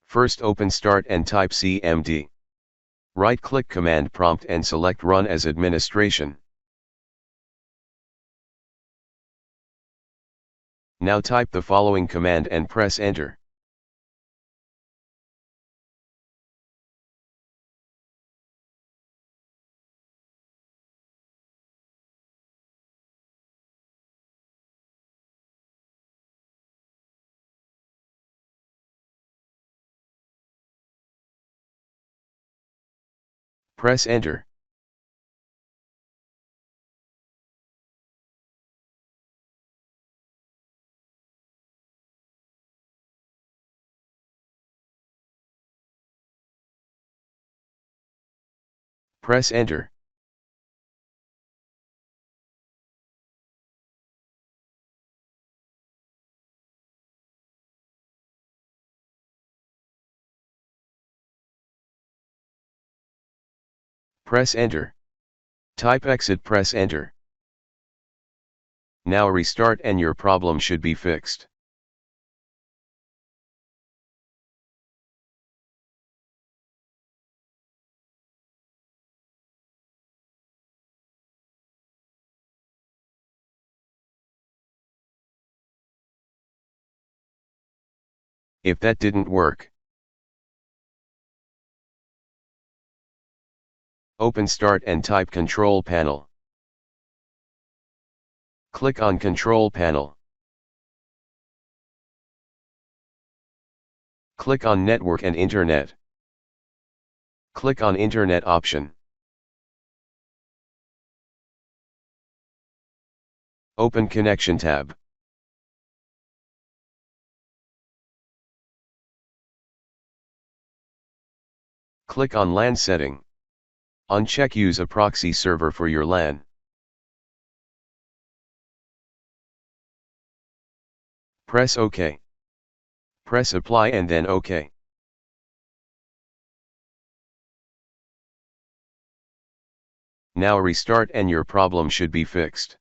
First open Start and type CMD. Right-click Command Prompt and select Run as Administration. Now type the following command and press Enter. Press Enter. Press Enter. Press Enter. Type Exit, press Enter. Now restart and your problem should be fixed. If that didn't work, open Start and type Control Panel. Click on Control Panel. Click on Network and Internet. Click on Internet option. Open Connection tab. Click on LAN setting. Uncheck Use a proxy server for your LAN. Press OK. Press Apply and then OK. Now restart and your problem should be fixed.